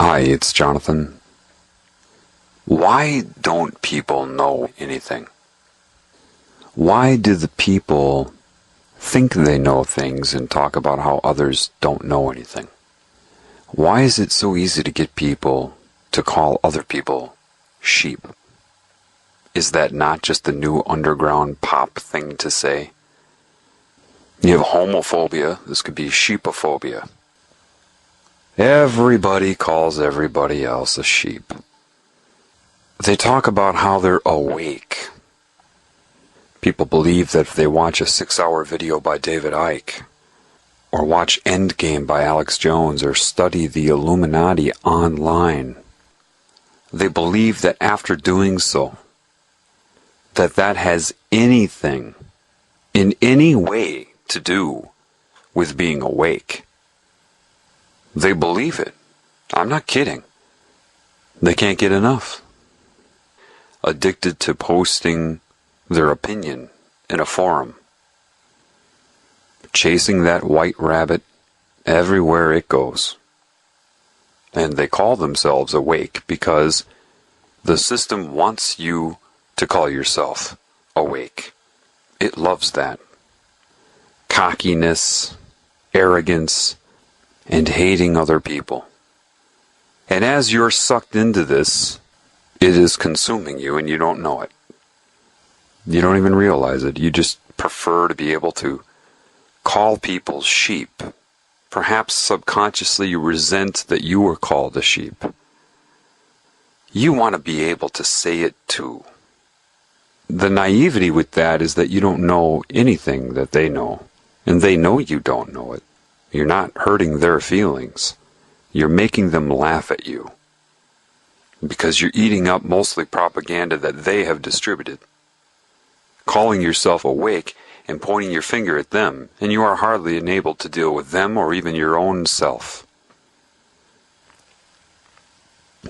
Hi, it's Jonathan. Why don't people know anything? Why do the people think they know things and talk about how others don't know anything? Why is it so easy to get people to call other people sheep? Is that not just the new underground pop thing to say? You have homophobia, this could be sheepophobia. Everybody calls everybody else a sheep. They talk about how they're awake. People believe that if they watch a 6-hour video by David Icke, or watch Endgame by Alex Jones, or study the Illuminati online, they believe that after doing so, that has anything, in any way, to do with being awake. They believe it. I'm not kidding. They can't get enough. Addicted to posting their opinion in a forum. Chasing that white rabbit everywhere it goes. And they call themselves awake because the system wants you to call yourself awake. It loves that. Cockiness, arrogance, and hating other people. And as you're sucked into this, it is consuming you and you don't know it. You don't even realize it. You just prefer to be able to call people sheep. Perhaps subconsciously you resent that you were called a sheep. You want to be able to say it too. The naivety with that is that you don't know anything that they know. And they know you don't know it. You're not hurting their feelings. You're making them laugh at you. Because you're eating up mostly propaganda that they have distributed. Calling yourself awake and pointing your finger at them, and you are hardly enabled to deal with them or even your own self.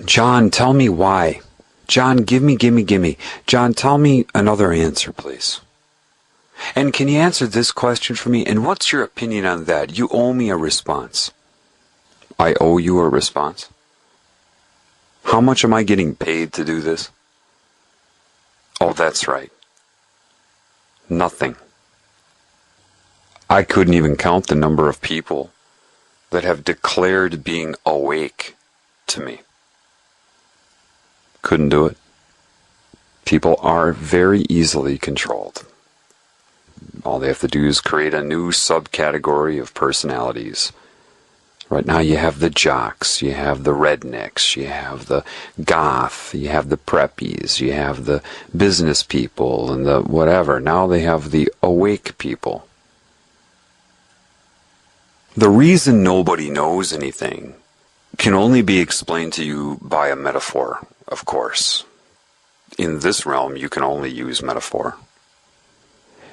John, tell me why. John, give me. John, tell me another answer, please. And can you answer this question for me? And what's your opinion on that? You owe me a response. I owe you a response? How much am I getting paid to do this? Oh, that's right. Nothing. I couldn't even count the number of people that have declared being awake to me. Couldn't do it. People are very easily controlled. All they have to do is create a new subcategory of personalities. Right now you have the jocks, you have the rednecks, you have the goth, you have the preppies, you have the business people and the whatever. Now they have the awake people. The reason nobody knows anything can only be explained to you by a metaphor, of course. In this realm you can only use metaphor.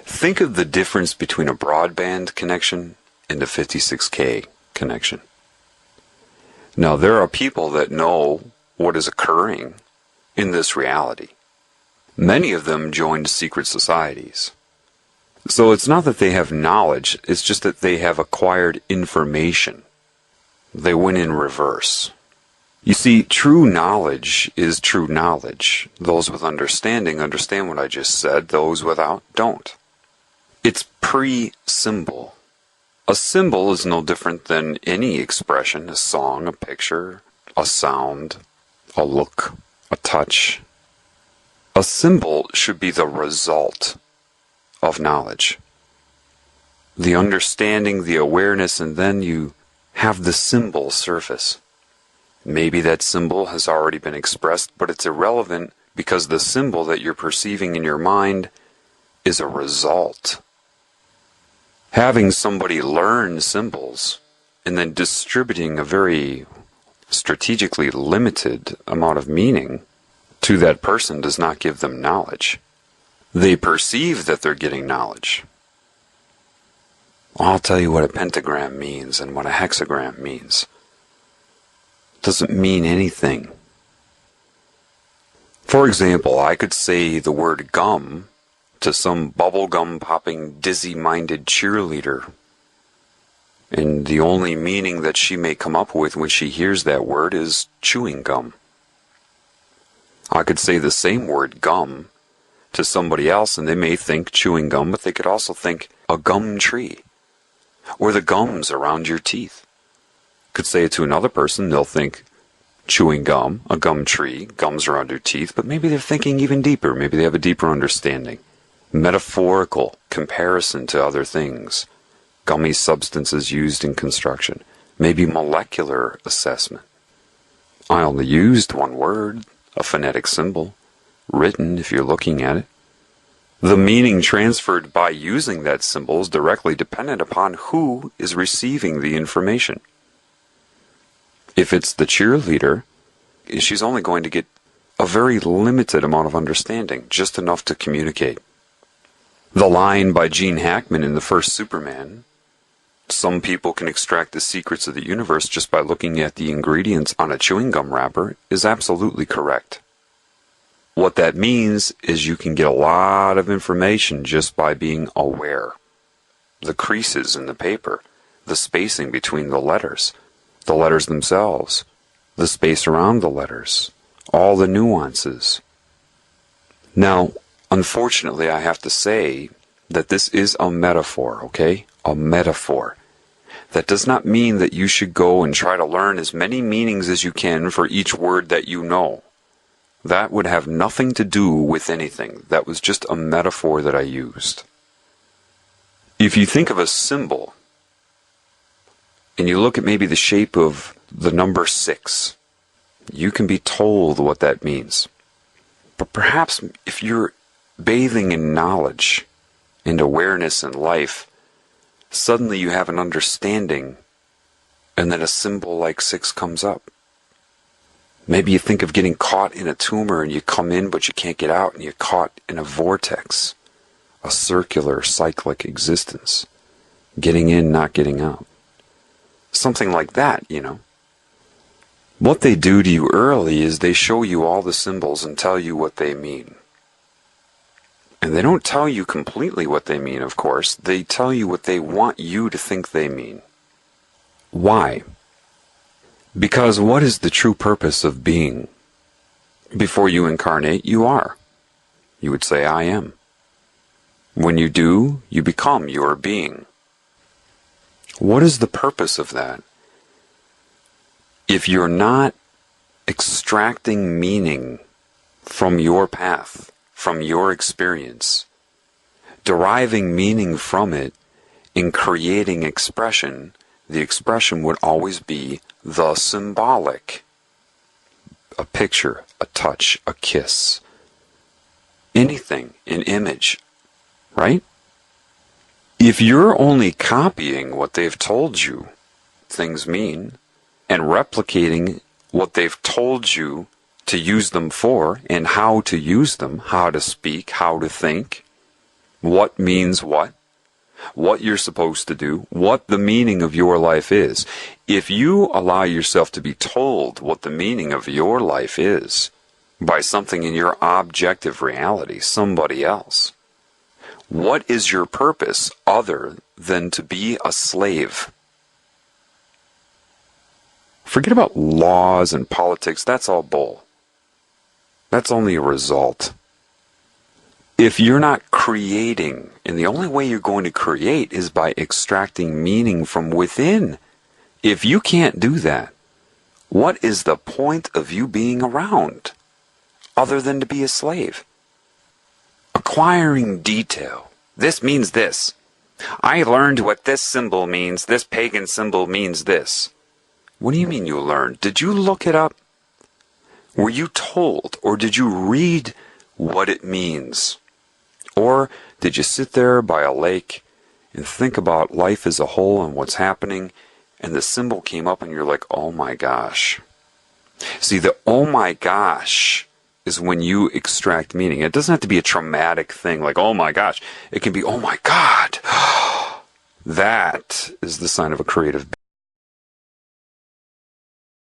Think of the difference between a broadband connection and a 56K connection. Now, there are people that know what is occurring in this reality. Many of them joined secret societies. So it's not that they have knowledge, it's just that they have acquired information. They went in reverse. You see, true knowledge is true knowledge. Those with understanding understand what I just said, those without don't. It's pre-symbol. A symbol is no different than any expression, a song, a picture, a sound, a look, a touch. A symbol should be the result of knowledge. The understanding, the awareness, and then you have the symbol surface. Maybe that symbol has already been expressed, but it's irrelevant because the symbol that you're perceiving in your mind is a result. Having somebody learn symbols and then distributing a very strategically limited amount of meaning to that person does not give them knowledge. They perceive that they're getting knowledge. I'll tell you what a pentagram means and what a hexagram means. It doesn't mean anything. For example, I could say the word gum to some bubblegum popping dizzy-minded cheerleader And the only meaning that she may come up with when she hears that word is chewing gum. I could say the same word, gum, to somebody else and they may think chewing gum, but they could also think a gum tree, or the gums around your teeth. Could say it to another person, they'll think chewing gum, a gum tree, gums around your teeth, but maybe they're thinking even deeper. Maybe they have a deeper understanding. Metaphorical comparison to other things. Gummy substances used in construction. Maybe molecular assessment. I only used one word, a phonetic symbol, written if you're looking at it. The meaning transferred by using that symbol is directly dependent upon who is receiving the information. If it's the cheerleader, she's only going to get a very limited amount of understanding, just enough to communicate. The line by Gene Hackman in the first Superman, some people can extract the secrets of the universe just by looking at the ingredients on a chewing gum wrapper, is absolutely correct. What that means is you can get a lot of information just by being aware. The creases in the paper, the spacing between the letters themselves, the space around the letters, all the nuances. Now, unfortunately, I have to say that this is a metaphor, okay? A metaphor. That does not mean that you should go and try to learn as many meanings as you can for each word that you know. That would have nothing to do with anything. That was just a metaphor that I used. If you think of a symbol, and you look at maybe the shape of the number 6, you can be told what that means. But perhaps if you're bathing in knowledge and awareness in life, suddenly you have an understanding, and then a symbol like 6 comes up. Maybe you think of getting caught in a tumor and you come in but you can't get out and you're caught in a vortex, a circular, cyclic existence. Getting in, not getting out. Something like that, you know. What they do to you early is they show you all the symbols and tell you what they mean. And they don't tell you completely what they mean, of course. They tell you what they want you to think they mean. Why? Because what is the true purpose of being? Before you incarnate, you are. You would say, I am. When you do, you become your being. What is the purpose of that? If you're not extracting meaning from your path, from your experience, deriving meaning from it, in creating expression, the expression would always be the symbolic. A picture, a touch, a kiss, anything, an image, right? If you're only copying what they've told you things mean, and replicating what they've told you to use them for, and how to use them, how to speak, how to think, what means what you're supposed to do, what the meaning of your life is. If you allow yourself to be told what the meaning of your life is by something in your objective reality, somebody else, what is your purpose other than to be a slave? Forget about laws and politics, that's all bull. That's only a result. If you're not creating, and the only way you're going to create is by extracting meaning from within. If you can't do that, what is the point of you being around other than to be a slave? Acquiring detail. This means this. I learned what this symbol means. This pagan symbol means this. What do you mean you learned? Did you look it up? Were you told, or did you read what it means? Or did you sit there by a lake and think about life as a whole and what's happening, and the symbol came up and you're like, oh my gosh. See, the oh my gosh is when you extract meaning. It doesn't have to be a traumatic thing like, oh my gosh. It can be, oh my God. That is the sign of a creative being.